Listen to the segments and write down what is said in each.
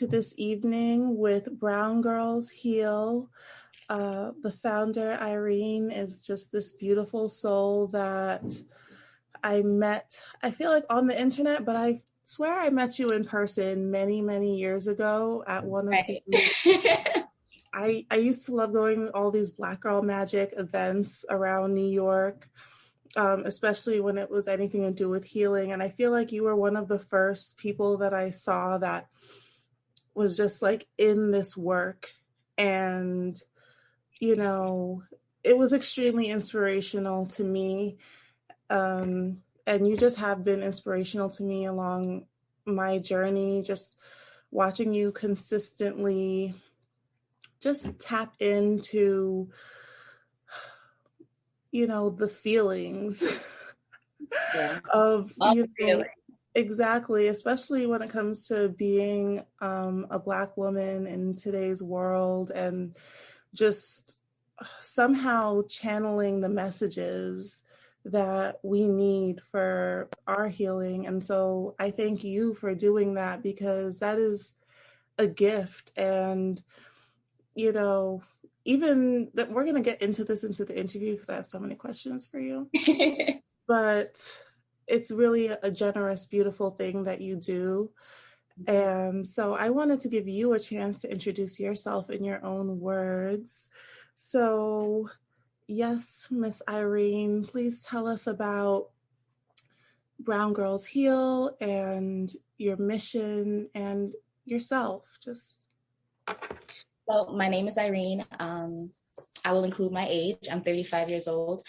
to this evening with Brown Girls Heal. The founder, EyeReene, is just this beautiful soul that I met, I feel like on the internet, but I swear I met you in person many, many years ago at one of the... I used to love going to all these Black Girl Magic events around New York, especially when it was anything to do with healing. And I feel like you were one of the first people that I saw that was just like in this work. And, you know, it was extremely inspirational to me. And you just have been inspirational to me along my journey, just watching you consistently just tap into, you know, the feelings of, you know, exactly, especially when it comes to being a Black woman in today's world, and just somehow channeling the messages that we need for our healing. And so I thank you for doing that, because that is a gift. And, you know, even that we're going to get into this into the interview because I have so many questions for you, but it's really a generous, beautiful thing that you do. And so I wanted to give you a chance to introduce yourself in your own words. So yes, Miss EyeReene, please tell us about Brown Girls Heal and your mission and yourself. So my name is EyeReene. I will include my age. I'm 35 years old.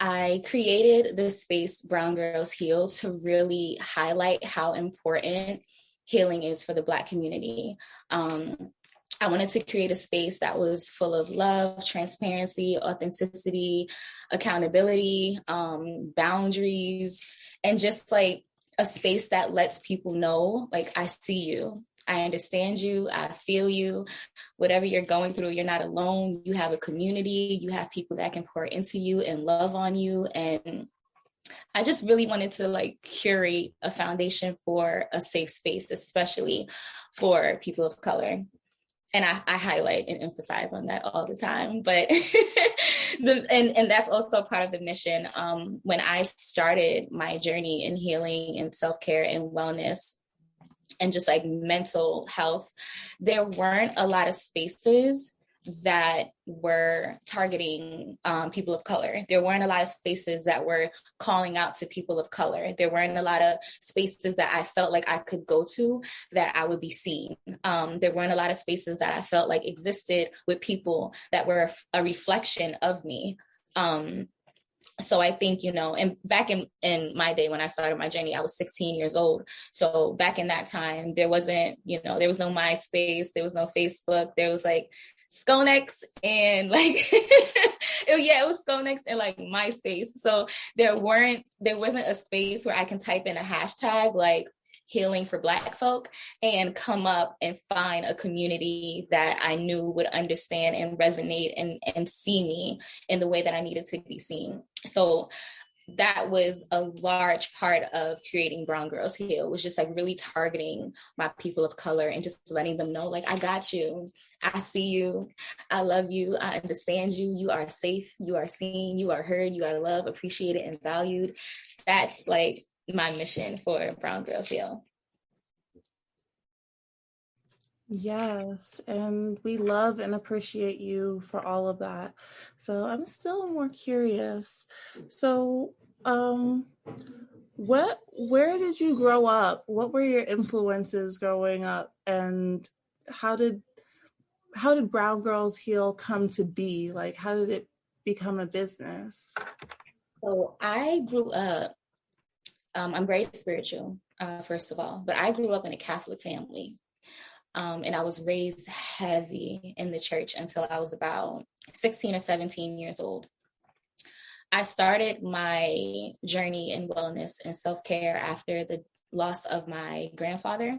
I created this space, Brown Girls Heal, to really highlight how important healing is for the Black community. I wanted to create a space that was full of love, transparency, authenticity, accountability, boundaries, and just like a space that lets people know, like, I see you. I understand you. I feel you. Whatever you're going through, you're not alone. You have a community. You have people that can pour into you and love on you. And I just really wanted to like curate a foundation for a safe space, especially for people of color. And I highlight and emphasize on that all the time. But and that's also part of the mission. When I started my journey in healing and self-care and wellness, and just like mental health, there weren't a lot of spaces that were targeting people of color. There weren't a lot of spaces that were calling out to people of color. There weren't a lot of spaces that I felt like I could go to that I would be seen. There weren't a lot of spaces that I felt like existed with people that were a reflection of me. So I think, you know, and back in my day when I started my journey, I was 16 years old. So back in that time, there wasn't, you know, there was no MySpace, there was no Facebook, there was like Skonex and like, it was Skonex and like MySpace. So there wasn't a space where I can type in a hashtag like healing for Black folk and come up and find a community that I knew would understand and resonate and see me in the way that I needed to be seen. So that was a large part of creating Brown Girls Heal, was just like really targeting my people of color and just letting them know, like, I got you. I see you. I love you. I understand you. You are safe. You are seen. You are heard. You are loved, appreciated, and valued. That's like my mission for Brown Girls Heal. Yes, and we love and appreciate you for all of that. So I'm still more curious. So, where did you grow up? What were your influences growing up, and how did Brown Girls Heal come to be? Like, how did it become a business? So I grew up, I'm very spiritual, first of all, but I grew up in a Catholic family. And I was raised heavy in the church until I was about 16 or 17 years old. I started my journey in wellness and self-care after the loss of my grandfather.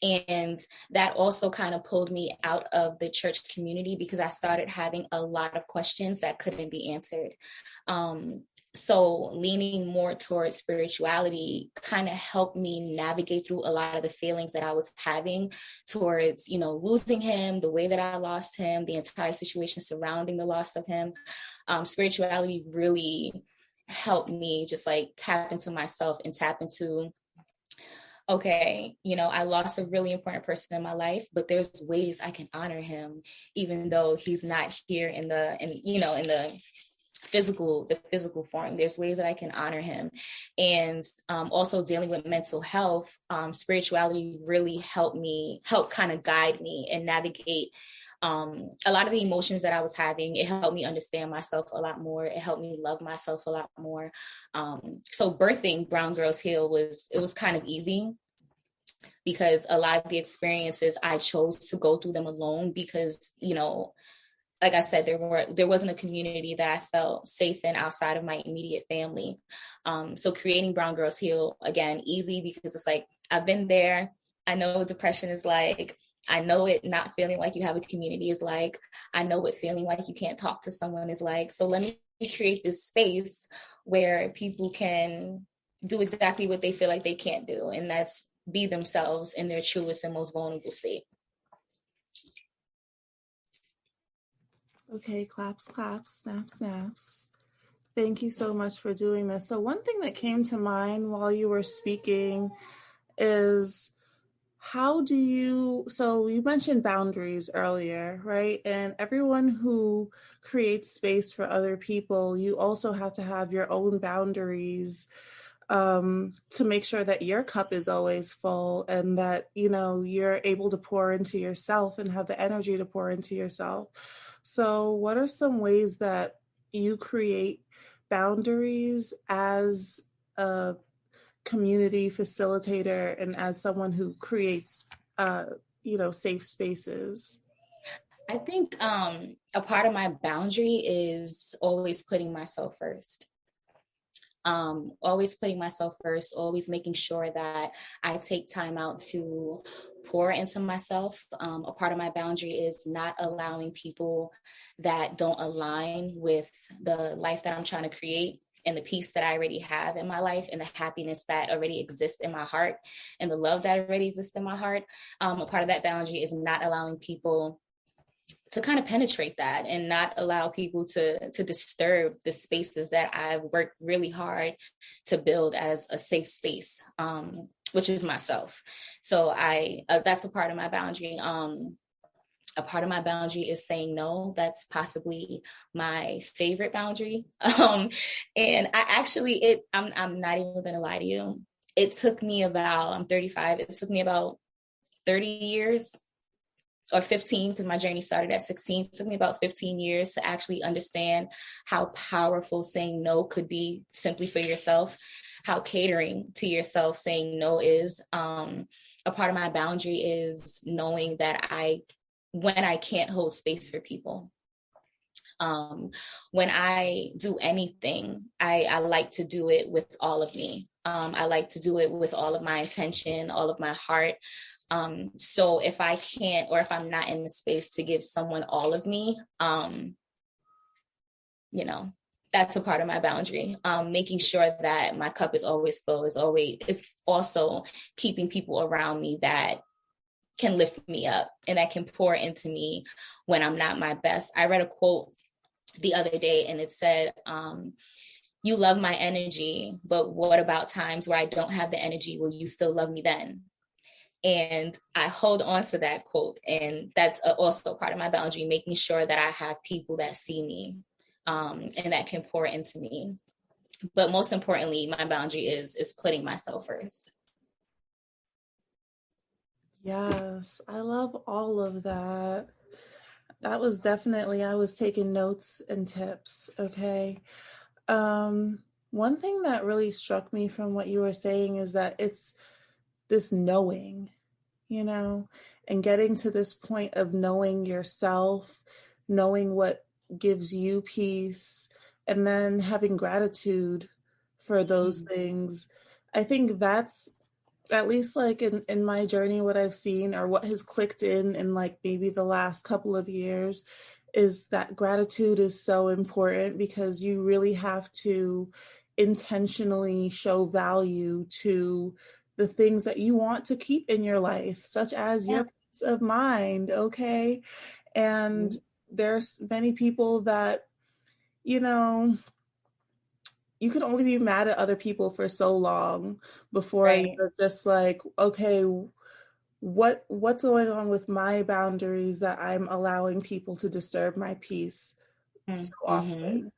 And that also kind of pulled me out of the church community because I started having a lot of questions that couldn't be answered. So leaning more towards spirituality kind of helped me navigate through a lot of the feelings that I was having towards, losing him, the way that I lost him, the entire situation surrounding the loss of him. Spirituality really helped me just like tap into myself and tap into, okay, I lost a really important person in my life, but there's ways I can honor him, even though he's not here in the physical form. There's ways that I can honor him. And also dealing with mental health, spirituality really helped kind of guide me and navigate a lot of the emotions that I was having. It helped me understand myself a lot more. It helped me love myself a lot more. So birthing Brown Girls Heal was kind of easy, because a lot of the experiences I chose to go through them alone, because, like I said, there wasn't a community that I felt safe in outside of my immediate family. So creating Brown Girls Heal, again, easy, because it's like, I've been there. I know what depression is like. I know it not feeling like you have a community is like. I know what feeling like you can't talk to someone is like. So let me create this space where people can do exactly what they feel like they can't do. And that's be themselves in their truest and most vulnerable state. Okay, claps, claps, snaps, snaps. Thank you so much for doing this. So one thing that came to mind while you were speaking is, so you mentioned boundaries earlier, right? And everyone who creates space for other people, you also have to have your own boundaries to make sure that your cup is always full, and that, you're able to pour into yourself and have the energy to pour into yourself. So what are some ways that you create boundaries as a community facilitator and as someone who creates, safe spaces? I think a part of my boundary is always putting myself first. Always putting myself first, always making sure that I take time out to pour into myself. A part of my boundary is not allowing people that don't align with the life that I'm trying to create, and the peace that I already have in my life, and the happiness that already exists in my heart, and the love that already exists in my heart. A part of that boundary is not allowing people to kind of penetrate that, and not allow people to disturb the spaces that I've worked really hard to build as a safe space, which is myself. So that's a part of my boundary. A part of my boundary is saying no. That's possibly my favorite boundary. And I'm not even going to lie to you. It took me I'm 35. It took me about 30 years or 15, because my journey started at 16. It took me about 15 years to actually understand how powerful saying no could be simply for yourself, how catering to yourself saying no is. A part of my boundary is knowing that when I can't hold space for people. When I do anything, I like to do it with all of me. I like to do it with all of my intention, all of my heart. So if I can't, or if I'm not in the space to give someone all of me, that's a part of my boundary. Making sure that my cup is always full is also keeping people around me that can lift me up and that can pour into me when I'm not my best. I read a quote the other day, and it said, you love my energy, but what about times where I don't have the energy? Will you still love me then? And I hold on to that quote. And that's also part of my boundary, making sure that I have people that see me and that can pour into me. But most importantly, my boundary is putting myself first. Yes, I love all of that. That was definitely, I was taking notes and tips. Okay. One thing that really struck me from what you were saying is that it's this knowing, and getting to this point of knowing yourself, knowing what gives you peace, and then having gratitude for those things. I think that's, at least like in my journey, what I've seen, or what has clicked in like maybe the last couple of years, is that gratitude is so important, because you really have to intentionally show value to the things that you want to keep in your life, such as Yeah. your peace of mind. Okay. And there's many people that, you know, you can only be mad at other people for so long before Right. you're just like, okay, what's going on with my boundaries that I'm allowing people to disturb my peace so Mm-hmm. often,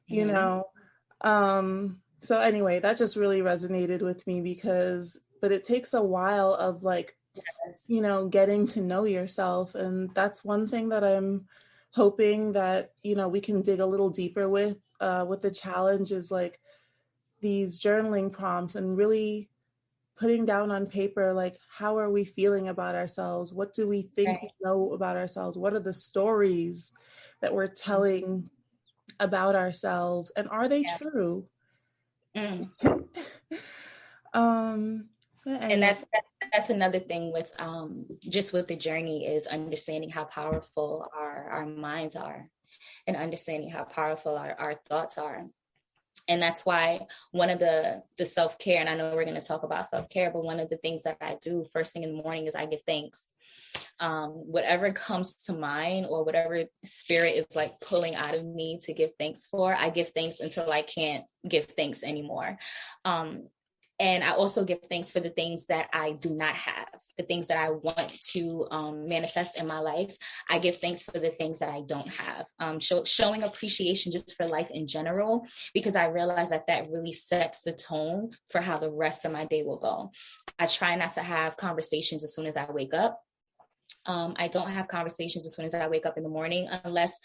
you Mm-hmm. know? So anyway, that just really resonated with me, because, but it takes a while of like, Yes. getting to know yourself. And that's one thing that I'm hoping that, we can dig a little deeper with the challenge, is like these journaling prompts, and really putting down on paper, like, how are we feeling about ourselves? What do we think we Right. know about ourselves? What are the stories that we're telling about ourselves? And are they Yeah. true? Mm. But And anyway, that's another thing with just with the journey, is understanding how powerful our minds are, and understanding how powerful our thoughts are. And that's why one of the self-care, and I know we're going to talk about self-care, but one of the things that I do first thing in the morning is I give thanks. Whatever comes to mind, or whatever spirit is like pulling out of me to give thanks for, I give thanks until I can't give thanks anymore. And I also give thanks for the things that I do not have, the things that I want to manifest in my life. I give thanks for the things that I don't have. Showing appreciation just for life in general, because I realize that that really sets the tone for how the rest of my day will go. I try not to have conversations as soon as I wake up. I don't have conversations as soon as I wake up in the morning, unless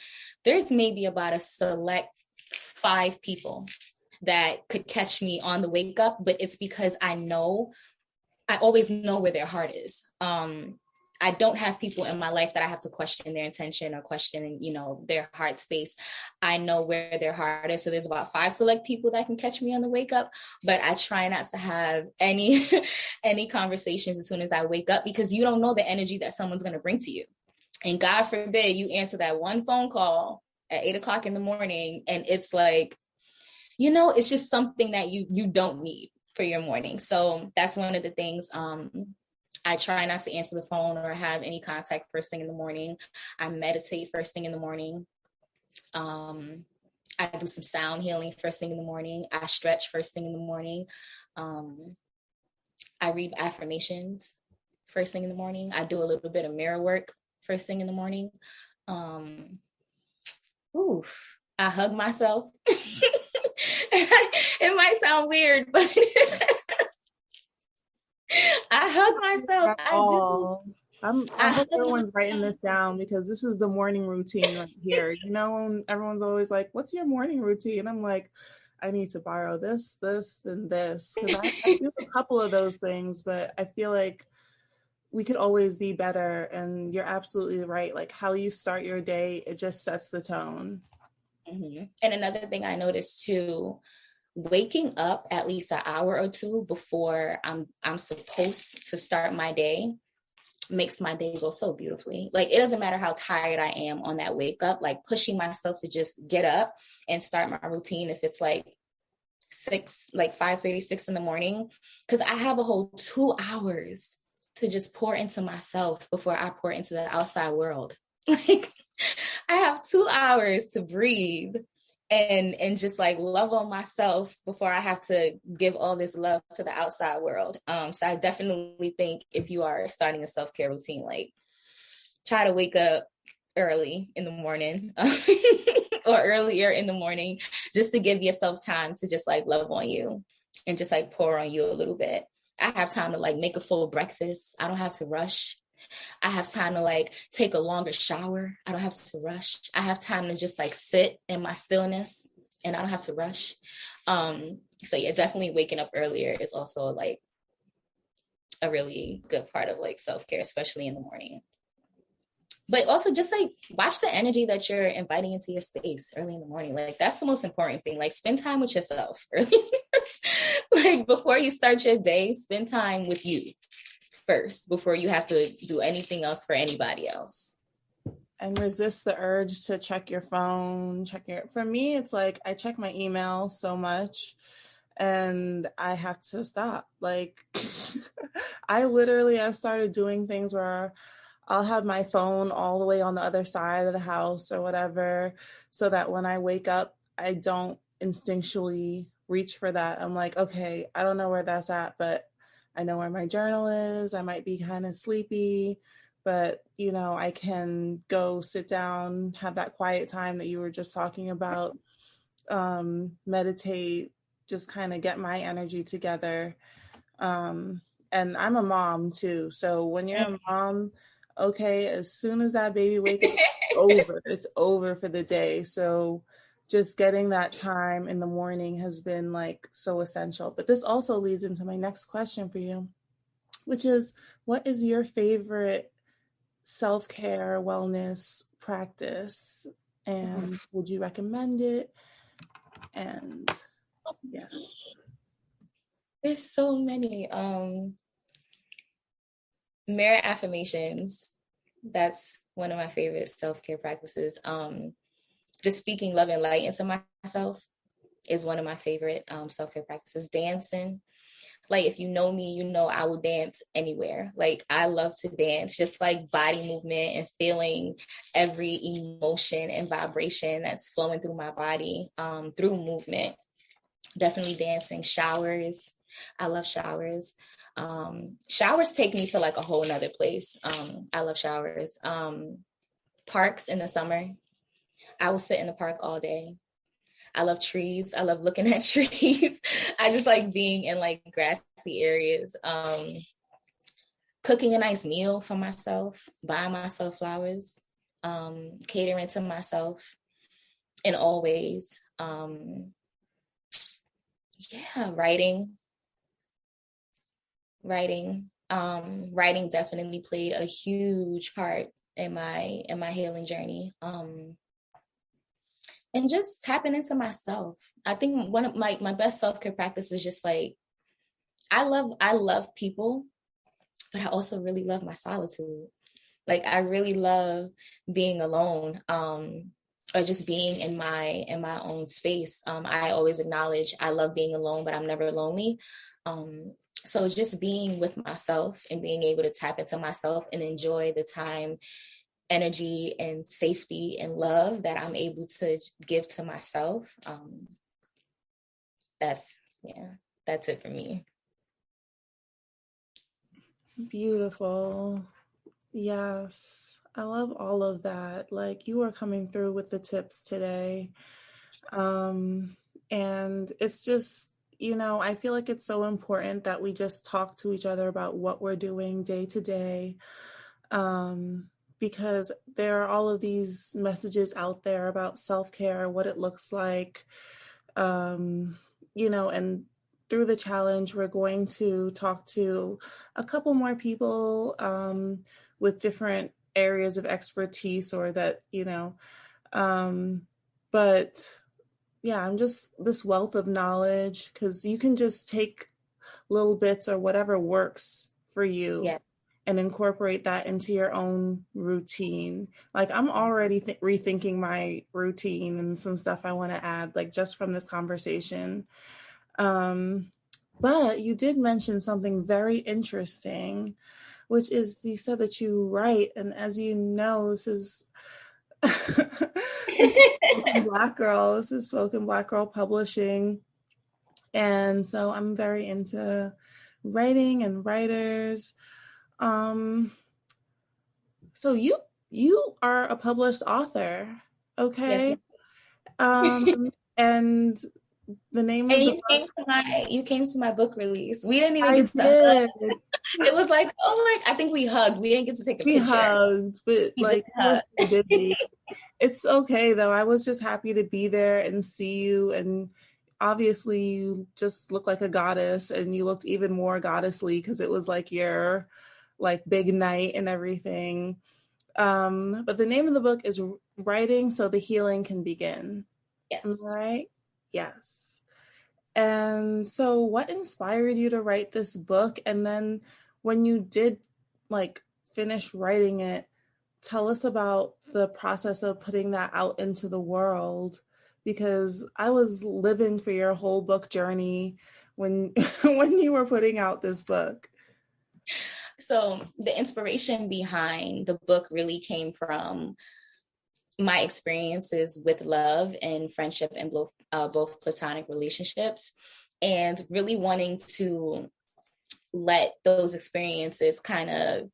there's maybe about a select 5 people that could catch me on the wake up, but it's because I always know where their heart is. I don't have people in my life that I have to question their intention or question, their heart space. I know where their heart is. So there's about 5 select people that can catch me on the wake up, but I try not to have any, any conversations as soon as I wake up, because you don't know the energy that someone's going to bring to you. And God forbid you answer that one phone call at 8:00 in the morning, and it's like, it's just something that you don't need for your morning. So that's one of the things. I try not to answer the phone or have any contact first thing in the morning. I meditate first thing in the morning. I do some sound healing first thing in the morning. I stretch first thing in the morning. I read affirmations first thing in the morning. I do a little bit of mirror work first thing in the morning. I hug myself. It might sound weird, but I hug myself. I do. I hope everyone's writing this down, because this is the morning routine right here. Everyone's always like, what's your morning routine? I'm like, I need to borrow this, and this, because I do a couple of those things, but I feel like we could always be better. And you're absolutely right. Like, how you start your day, it just sets the tone. Mm-hmm. And another thing I noticed too, waking up at least an hour or two before I'm supposed to start my day makes my day go so beautifully. Like, it doesn't matter how tired I am on that wake up, like pushing myself to just get up and start my routine. If it's like 5:36 in the morning, because I have a whole 2 hours to just pour into myself before I pour into the outside world. Like, I have 2 hours to breathe and just like love on myself before I have to give all this love to the outside world. So I definitely think if you are starting a self-care routine, like, try to wake up early in the morning or earlier in the morning, just to give yourself time to just like love on you and just like pour on you a little bit. I have time to like make a full breakfast. I don't have to rush. I have time to like take a longer shower. I don't have to rush. I have time to just like sit in my stillness, and I don't have to rush. So yeah, definitely waking up earlier is also like a really good part of like self-care, especially in the morning. But also just like watch the energy that you're inviting into your space early in the morning. Like, that's the most important thing. Like, spend time with yourself early. Like, before you start your day, spend time with you first before you have to do anything else for anybody else. and resist the urge to check your phone, for me, it's like I check my email so much and I have to stop. Like, I've started doing things where I'll have my phone all the way on the other side of the house or whatever, so that when I wake up, I don't instinctually reach for that. I'm like, okay, I don't know where that's at, but I know where my journal is. I might be kind of sleepy, but I can go sit down, have that quiet time that you were just talking about, meditate, just kind of get my energy together. And I'm a mom too. So when you're a mom, okay, as soon as that baby wakes up, it's over for the day. So just getting that time in the morning has been like so essential. But this also leads into my next question for you, which is, what is your favorite self-care wellness practice? And would you recommend it? And yeah. There's so many. Mirror affirmations. That's one of my favorite self-care practices. Just speaking love and light into myself is one of my favorite self-care practices. Dancing. Like, if you know me, you know I will dance anywhere. Like, I love to dance, just like body movement and feeling every emotion and vibration that's flowing through my body through movement. Definitely dancing. Showers. I love showers. Showers take me to like a whole nother place. I love showers. Parks in the summer. I will sit in the park all day. I love trees. I love looking at trees. I just like being in like grassy areas. Cooking a nice meal for myself, buying myself flowers, catering to myself in all ways. Writing. Writing definitely played a huge part in my healing journey. And just tapping into myself. I think one of my best self-care practices is just like, I love people, but I also really love my solitude. Like, I really love being alone, or just being in my own space. I always acknowledge I love being alone, but I'm never lonely. So just being with myself and being able to tap into myself and enjoy the time, energy, and safety and love that I'm able to give to myself. That's it for me. Beautiful. Yes. I love all of that. Like, you are coming through with the tips today. And it's just, I feel like it's so important that we just talk to each other about what we're doing day to day. Because there are all of these messages out there about self-care, what it looks like, and through the challenge, we're going to talk to a couple more people with different areas of expertise, or that, but yeah, I'm just this wealth of knowledge, because you can just take little bits or whatever works for you. Yeah. And incorporate that into your own routine. Like, I'm already rethinking my routine and some stuff I want to add, like, just from this conversation. But you did mention something very interesting, which is you said that you write. And as you know, this is Spoken Black Girl. This is Spoken Black Girl Publishing. And so I'm very into writing and writers. So you are a published author, okay? Yes. And the name of the book, you came to my book release. We didn't even I get to did. hug. It was like, oh my, I think we hugged. We didn't get to take a We picture. hugged, but like, I was so busy. It's okay though. I was just happy to be there and see you, and obviously you just look like a goddess, and you looked even more goddessly because it was like your like big night and everything. But the name of the book is Writing So the Healing Can Begin. Yes. Right? Yes. And so what inspired you to write this book? And then when you did like finish writing it, tell us about the process of putting that out into the world, because I was living for your whole book journey when when you were putting out this book. So the inspiration behind the book really came from my experiences with love and friendship and both platonic relationships, and really wanting to let those experiences kind of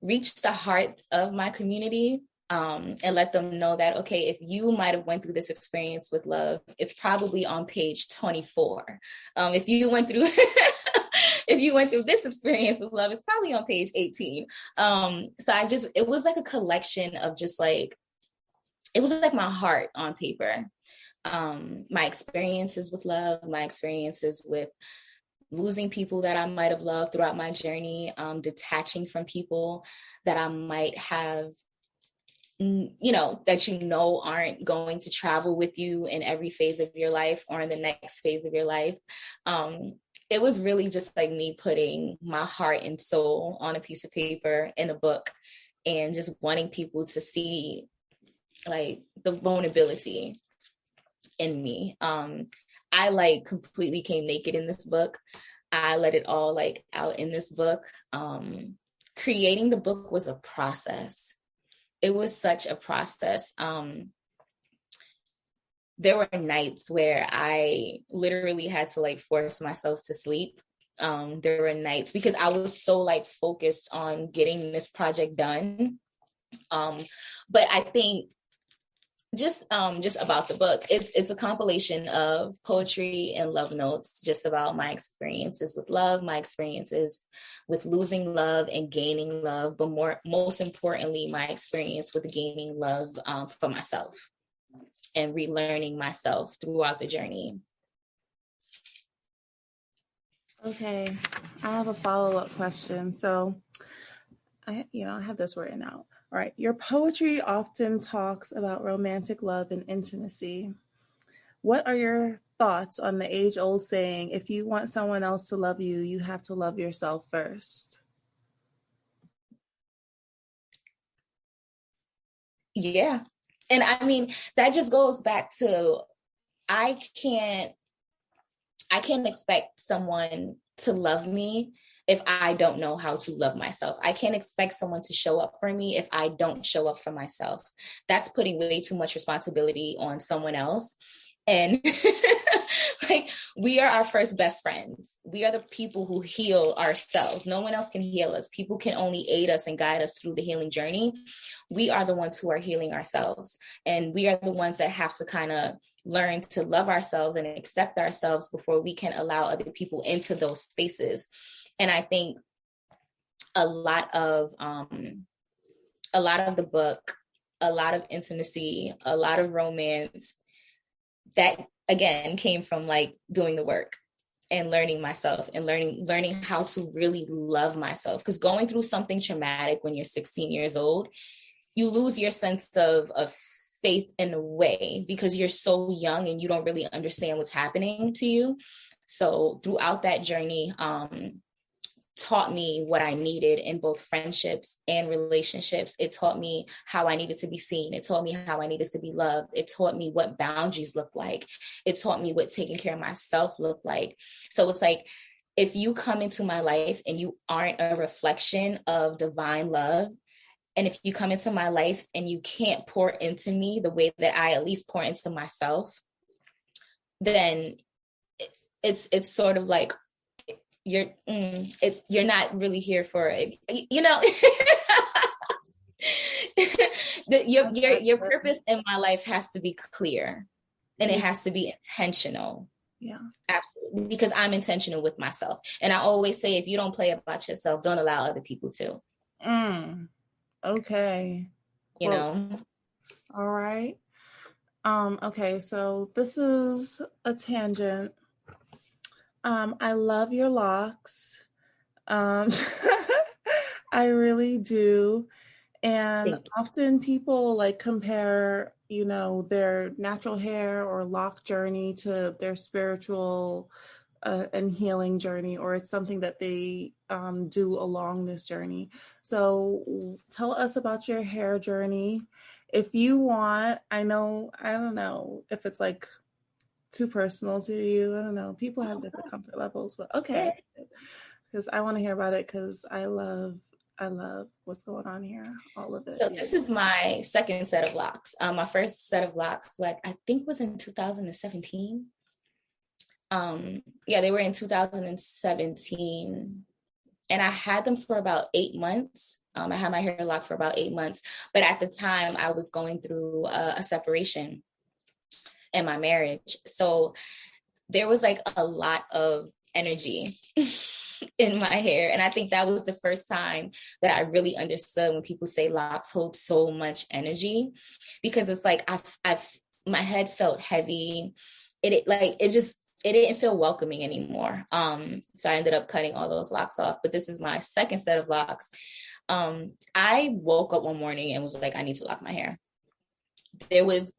reach the hearts of my community, and let them know that, okay, if you might have went through this experience with love, it's probably on page 24. If you went through if you went through this experience with love, it's probably on page 18. So it was like a collection of just like, it was like my heart on paper. My experiences with love, my experiences with losing people that I might have loved throughout my journey, detaching from people that I might have, that aren't going to travel with you in every phase of your life or in the next phase of your life. It was really just like me putting my heart and soul on a piece of paper in a book, and just wanting people to see like the vulnerability in me. I like completely came naked in this book. I let it all like out in this book. Creating the book was a process. It was such a process. There were nights where I literally had to like force myself to sleep. There were nights because I was so like focused on getting this project done. But I think just about the book, it's a compilation of poetry and love notes, just about my experiences with love, my experiences with losing love and gaining love, but most importantly, my experience with gaining love for myself and relearning myself throughout the journey. Okay, I have a follow-up question. So I have this written out. All right. Your poetry often talks about romantic love and intimacy. What are your thoughts on the age-old saying, if you want someone else to love you, you have to love yourself first? Yeah. And I mean, that just goes back to, I can't expect someone to love me if I don't know how to love myself. I can't expect someone to show up for me if I don't show up for myself. That's putting way too much responsibility on someone else. And like, we are our first best friends. We are the people who heal ourselves. No one else can heal us. People can only aid us and guide us through the healing journey. We are the ones who are healing ourselves. And we are the ones that have to kind of learn to love ourselves and accept ourselves before we can allow other people into those spaces. And I think a lot of the book, a lot of intimacy, a lot of romance, that again came from like doing the work and learning myself and learning how to really love myself. Because going through something traumatic when you're 16 years old, you lose your sense of faith in a way, because you're so young and you don't really understand what's happening to you. So throughout that journey, taught me what I needed in both friendships and relationships. It taught me how I needed to be seen. It taught me how I needed to be loved. It taught me what boundaries look like. It taught me what taking care of myself looked like. So it's like, if you come into my life and you aren't a reflection of divine love, and if you come into my life and you can't pour into me the way that I at least pour into myself, then it's sort of like, you're not really here for it, your purpose in my life has to be clear, and it has to be intentional. Yeah, absolutely, because I'm intentional with myself. And I always say, if you don't play about yourself, don't allow other people to. Okay. All right. Okay, so this is a tangent. I love your locks. I really do. And often people like compare, their natural hair or lock journey to their spiritual and healing journey, or it's something that they do along this journey. So tell us about your hair journey. If you want, I don't know if it's like too personal to you. I don't know. People have different comfort levels, but okay. Because I want to hear about it, because I love what's going on here, all of it. So this is my second set of locks. My first set of locks, I think was in 2017. They were in 2017, and I had them for about 8 months. I had my hair locked for about 8 months, but at the time I was going through a separation in my marriage. So there was like a lot of energy in my hair. And I think that was the first time that I really understood when people say locks hold so much energy, because it's like, my head felt heavy. It didn't feel welcoming anymore. So I ended up cutting all those locks off, but this is my second set of locks. I woke up one morning and was like, I need to lock my hair. There was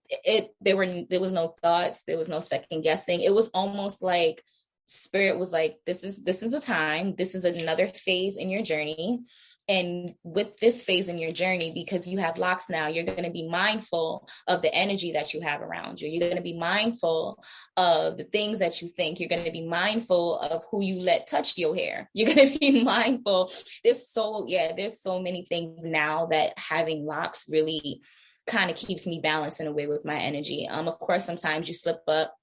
no thoughts. There was no second guessing. It was almost like Spirit was like, this is the time. This is another phase in your journey. And with this phase in your journey, because you have locks now, you're going to be mindful of the energy that you have around you. You're going to be mindful of the things that you think. You're going to be mindful of who you let touch your hair. You're going to be mindful. There's so many things now that having locks really kind of keeps me balanced in a way with my energy. Of course, sometimes you slip up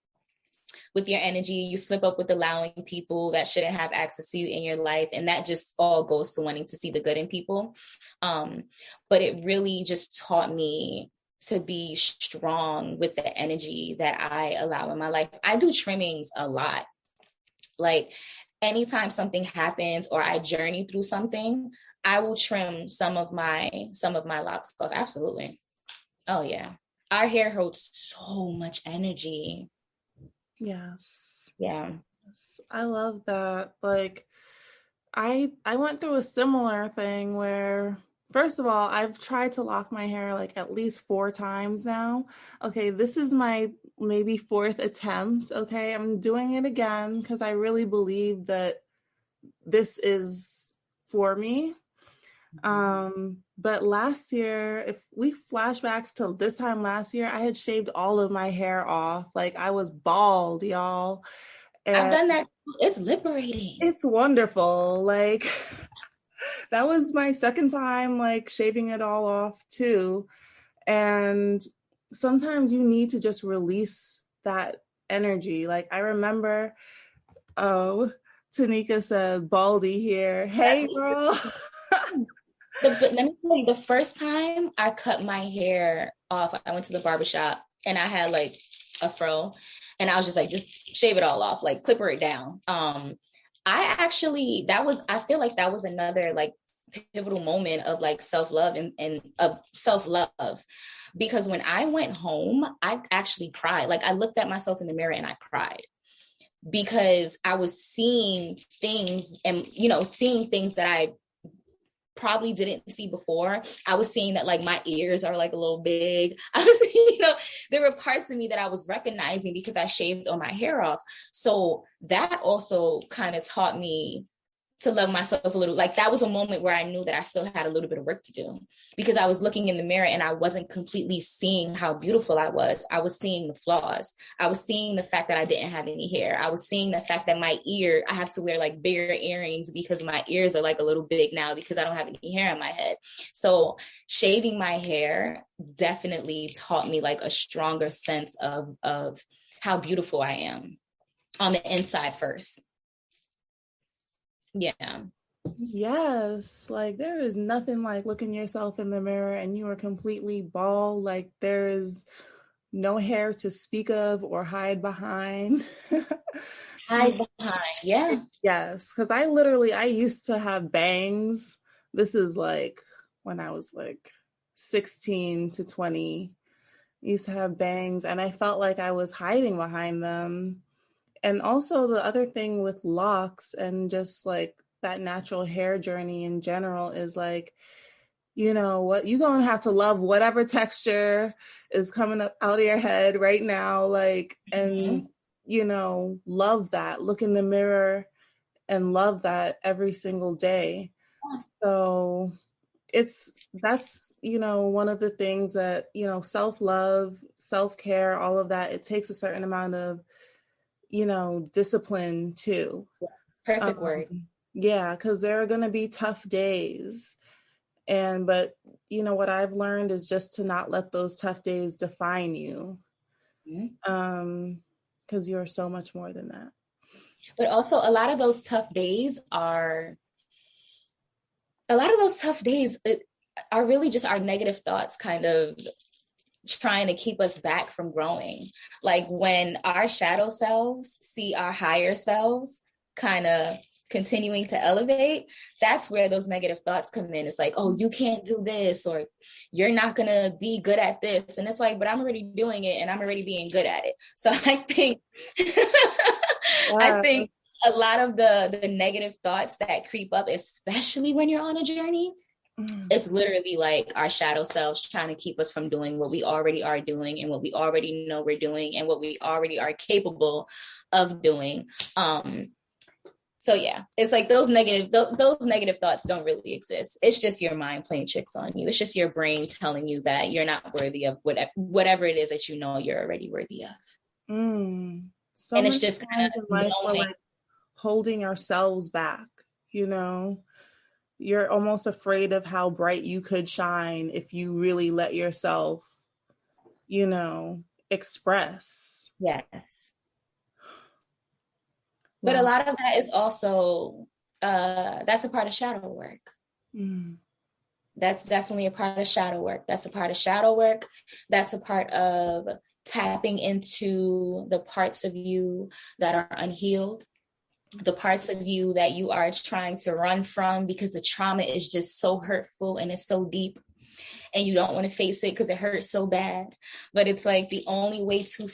with your energy, you slip up with allowing people that shouldn't have access to you in your life. And that just all goes to wanting to see the good in people. But it really just taught me to be strong with the energy that I allow in my life. I do trimmings a lot. Like anytime something happens or I journey through something, I will trim some of my locks off. Absolutely. Oh yeah. Our hair holds so much energy. Yes. Yeah. Yes. I love that. Like I went through a similar thing where, first of all, I've tried to lock my hair like at least 4 times now. Okay, this is my maybe 4th attempt. Okay, I'm doing it again because I really believe that this is for me. But last year, if we flash back to this time last year, I had shaved all of my hair off. Like I was bald, y'all. And I've done that. It's liberating. It's wonderful. Like that was my second time like shaving it all off too. And sometimes you need to just release that energy. Like I remember, Tanika said, baldy here. Hey, girl. Let me tell you, the first time I cut my hair off, I went to the barbershop and I had like a fro and I was just like, just shave it all off, like clipper it down. I feel like that was another like pivotal moment of like self-love and of self-love, because when I went home, I actually cried. Like I looked at myself in the mirror and I cried, because I was seeing things and, seeing things that I probably didn't see before. I was seeing that like my ears are like a little big. I was, there were parts of me that I was recognizing because I shaved all my hair off. So that also kind of taught me to love myself a little. Like that was a moment where I knew that I still had a little bit of work to do, because I was looking in the mirror and I wasn't completely seeing how beautiful I was. I was seeing the flaws. I was seeing the fact that I didn't have any hair. I was seeing the fact that I have to wear like bigger earrings because my ears are like a little big now because I don't have any hair on my head. So shaving my hair definitely taught me like a stronger sense of how beautiful I am on the inside first. Yeah. Yes. Like there is nothing like looking yourself in the mirror and you are completely bald. Like there is no hair to speak of or hide behind. Yeah. Yes. Because I used to have bangs. This is like when I was like 16 to 20. I used to have bangs and I felt like I was hiding behind them. And also the other thing with locks and just like that natural hair journey in general is like, you're going to have to love whatever texture is coming up out of your head right now. Like, and love that, look in the mirror and love that every single day. So that's one of the things that, self-love, self-care, all of that, it takes a certain amount of, discipline too. Perfect word. Yeah, because there are going to be tough days. But what I've learned is just to not let those tough days define you. Because you're so much more than that. But also a lot of those tough days are really just our negative thoughts kind of trying to keep us back from growing. Like when our shadow selves see our higher selves kind of continuing to elevate, that's where those negative thoughts come in. It's like, oh, you can't do this, or you're not going to be good at this. And it's like, but I'm already doing it and I'm already being good at it. So I think, I think a lot of the negative thoughts that creep up, especially when you're on a journey, it's literally like our shadow selves trying to keep us from doing what we already are doing and what we already know we're doing and what we already are capable of doing. So yeah, it's like those negative thoughts don't really exist. It's just your mind playing tricks on you. It's just your brain telling you that you're not worthy of whatever it is that you're already worthy of. So and it's just kind of in life we're like holding ourselves back. You're almost afraid of how bright you could shine if you really let yourself, express. Yes. But a lot of that is also, that's a part of shadow work. That's definitely a part of shadow work. That's a part of tapping into the parts of you that are unhealed, the parts of you that you are trying to run from because the trauma is just so hurtful and it's so deep and you don't want to face it because it hurts so bad. But it's like the only way to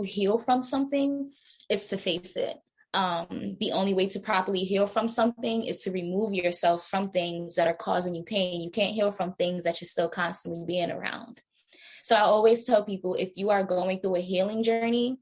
heal from something is to face it. The only way to properly heal from something is to remove yourself from things that are causing you pain. You can't heal from things that you're still constantly being around. So I always tell people, if you are going through a healing journey,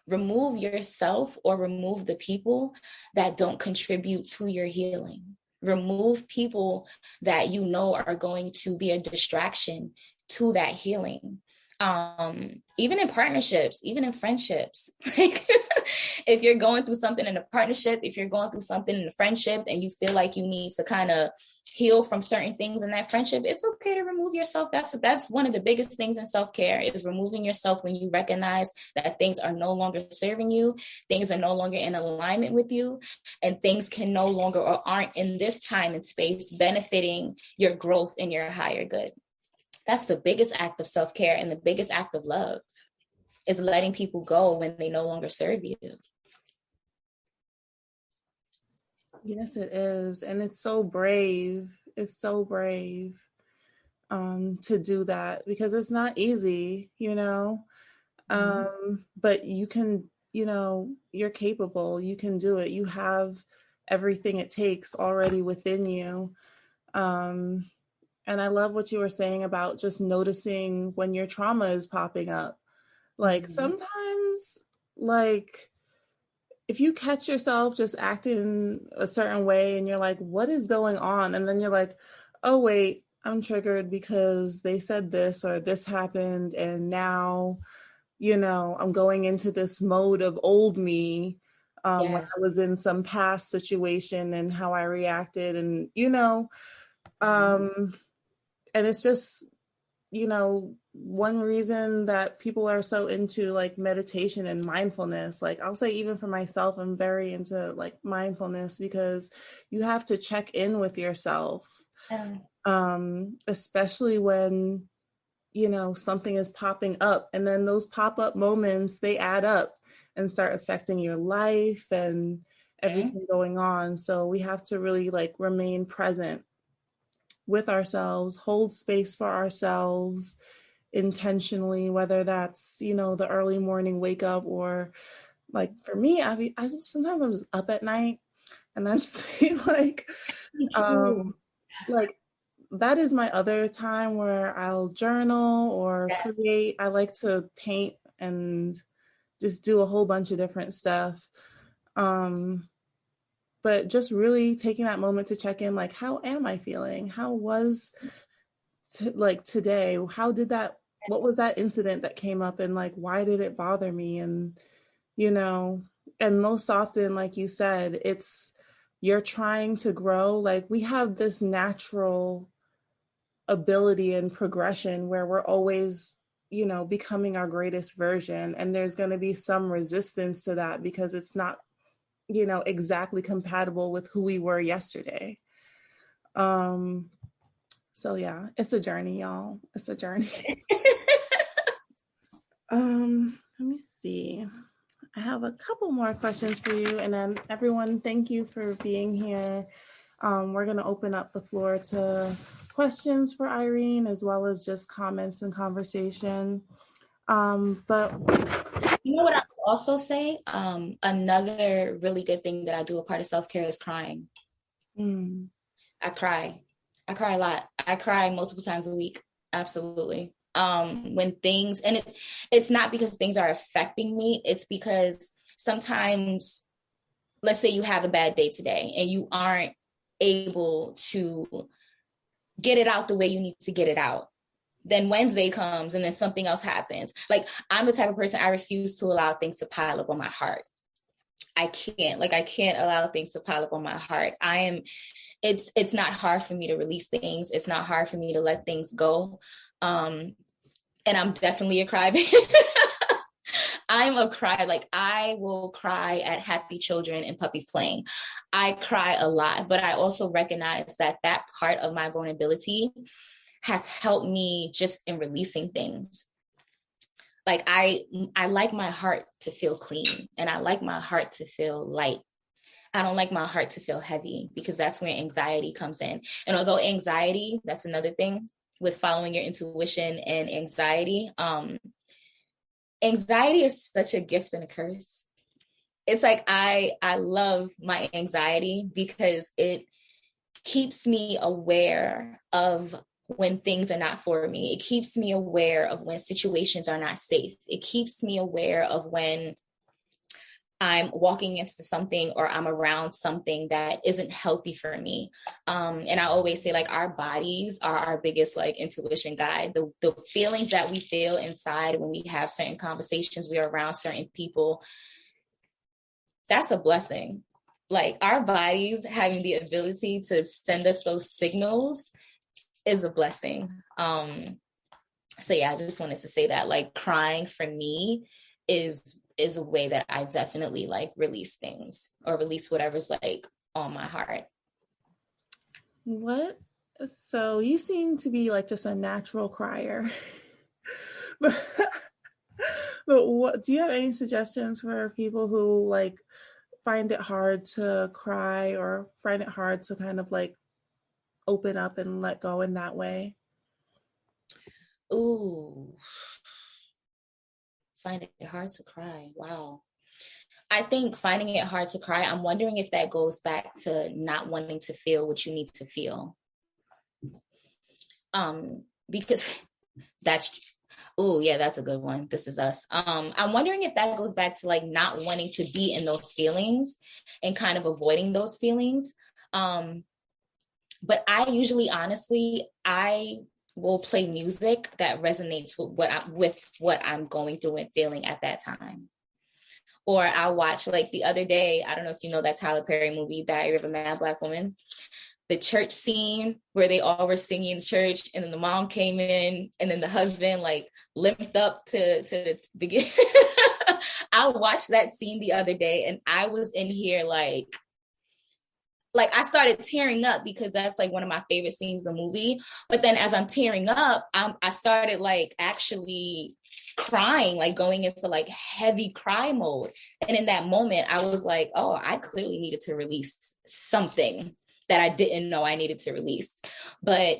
remove yourself or remove the people that don't contribute to your healing. Remove people that you know are going to be a distraction to that healing. Even in partnerships, even in friendships. If you're going through something in a partnership, if you're going through something in a friendship and you feel like you need to kind of heal from certain things in that friendship, it's okay to remove yourself. That's one of the biggest things in self-care, is removing yourself when you recognize that things are no longer serving you, things are no longer in alignment with you, and things can no longer or aren't in this time and space benefiting your growth and your higher good. That's the biggest act of self-care and the biggest act of love, is letting people go when they no longer serve you. Yes, it is. And it's so brave. It's so brave to do that, because it's not easy, but you can, you're capable. You can do it. You have everything it takes already within you. And I love what you were saying about just noticing when your trauma is popping up. Like sometimes, like, if you catch yourself just acting a certain way and you're like, what is going on? And then you're like, oh, wait, I'm triggered because they said this or this happened. And now, I'm going into this mode of old me when I was in some past situation and how I reacted. And, and it's just, one reason that people are so into like meditation and mindfulness, like I'll say even for myself, I'm very into like mindfulness, because you have to check in with yourself, especially when, something is popping up, and then those pop-up moments, they add up and start affecting your life and everything going on. So we have to really like remain present with ourselves, hold space for ourselves intentionally, whether that's, the early morning wake up, or like for me, sometimes I'm just up at night and I just feel like that is my other time where I'll journal or create. I like to paint and just do a whole bunch of different stuff. But just really taking that moment to check in, like, how am I feeling? How was like today? What was that incident that came up, and like, why did it bother me? And, you know, and most often, like you said, it's, you're trying to grow. Like, we have this natural ability and progression where we're always, you know, becoming our greatest version. And there's going to be some resistance to that because it's not, you know, exactly compatible with who we were yesterday. So yeah, it's a journey, y'all. It's a journey. Let me see. I have a couple more questions for you, and then everyone, thank you for being here. We're going to open up the floor to questions for EyeReene, as well as just comments and conversation. But you know what I would also say? Another really good thing that I do, a part of self-care, is crying. I cry a lot. I cry multiple times a week. Absolutely. When things, and it's not because things are affecting me. It's because sometimes, let's say you have a bad day today and you aren't able to get it out the way you need to get it out. Then Wednesday comes and then something else happens. Like, I'm the type of person, I refuse to allow things to pile up on my heart. I can't allow things to pile up on my heart. It's not hard for me to release things. It's not hard for me to let things go. And I'm definitely a crybaby. I'm a cry. Like, I will cry at happy children and puppies playing. I cry a lot, but I also recognize that part of my vulnerability has helped me just in releasing things. Like, I like my heart to feel clean, and I like my heart to feel light. I don't like my heart to feel heavy, because that's where anxiety comes in. And although anxiety, that's another thing with following your intuition and anxiety. Anxiety is such a gift and a curse. It's like, I love my anxiety because it keeps me aware of when things are not for me. It keeps me aware of when situations are not safe. It keeps me aware of when I'm walking into something or I'm around something that isn't healthy for me. And I always say, like, our bodies are our biggest, like, intuition guide. The feelings that we feel inside when we have certain conversations, we are around certain people, that's a blessing. Like, our bodies having the ability to send us those signals is a blessing. So yeah, I just wanted to say that, like, crying for me is a way that I definitely, like, release things, or release whatever's, like, on my heart. So you seem to be like just a natural crier. But what do you have any suggestions for people who, like, find it hard to cry, or find it hard to kind of, like, open up and let go in that way? Ooh. Find it hard to cry. Wow. I think finding it hard to cry, I'm wondering if that goes back to not wanting to feel what you need to feel. Because that's a good one. This is us. I'm wondering if that goes back to, like, not wanting to be in those feelings and kind of avoiding those feelings. But I usually, honestly, I will play music that resonates with what I'm going through and feeling at that time. Or I'll watch, like, the other day, I don't know if you know that Tyler Perry movie, Diary of a Mad Black Woman, the church scene where they all were singing in church, and then the mom came in, and then the husband, like, limped up to begin. I watched that scene the other day, and I was in here like I started tearing up, because that's, like, one of my favorite scenes in the movie. But then as I'm tearing up, I started, like, actually crying, like, going into, like, heavy cry mode. And in that moment, I was like, oh, I clearly needed to release something that I didn't know I needed to release. But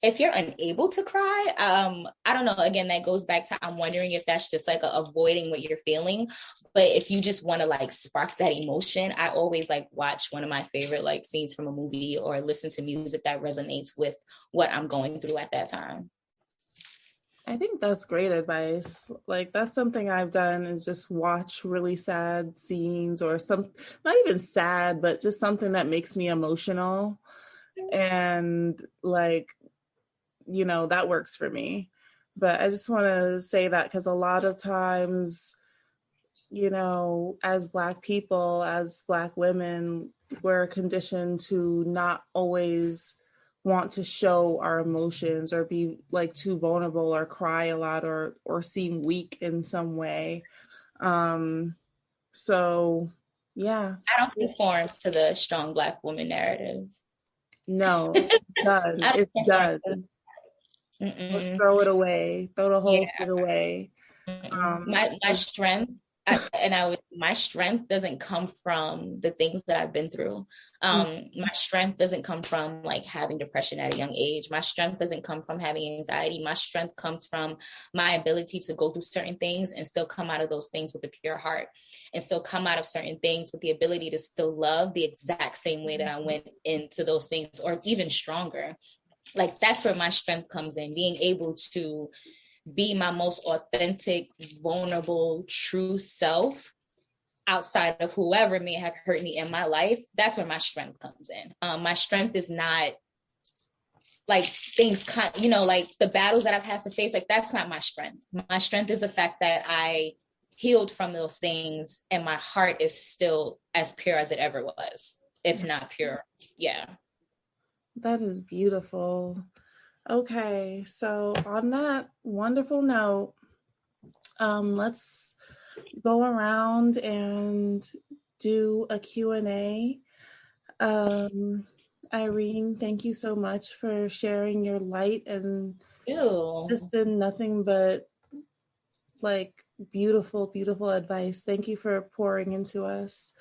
if you're unable to cry, I don't know, again, that goes back to, I'm wondering if that's just, like, avoiding what you're feeling. But if you just want to, like, spark that emotion, I always, like, watch one of my favorite, like, scenes from a movie, or listen to music that resonates with what I'm going through at that time. I think that's great advice. Like that's something I've done is just watch really sad scenes or some, not even sad, but just something that makes me emotional. And like, you know, that works for me. But I just want to say that because a lot of times, you know, as Black people, as Black women, we're conditioned to not always want to show our emotions or be like too vulnerable or cry a lot or seem weak in some way. Um, so yeah. I don't conform to the strong Black woman narrative. No, done. I don't It's conform to done. Let's Mm-mm. throw it away. Throw the Yeah. whole thing away. My strength, my strength doesn't come from the things that I've been through. My strength doesn't come from like having depression at a young age. My strength doesn't come from having anxiety. My strength comes from my ability to go through certain things and still come out of those things with a pure heart, and still come out of certain things with the ability to still love the exact same way that I went into those things, or even stronger. Like that's where my strength comes in, being able to be my most authentic, vulnerable, true self outside of whoever may have hurt me in my life. That's where my strength comes in. My strength is not like things, you know, like the battles that I've had to face. Like that's not my strength. My strength is the fact that I healed from those things and my heart is still as pure as it ever was, if not pure. Yeah. That is beautiful. Okay, so on that wonderful note, let's go around and do a Q&A. EyeReene, thank you so much for sharing your light, and Ew. just been nothing but like beautiful, beautiful advice. Thank you for pouring into us.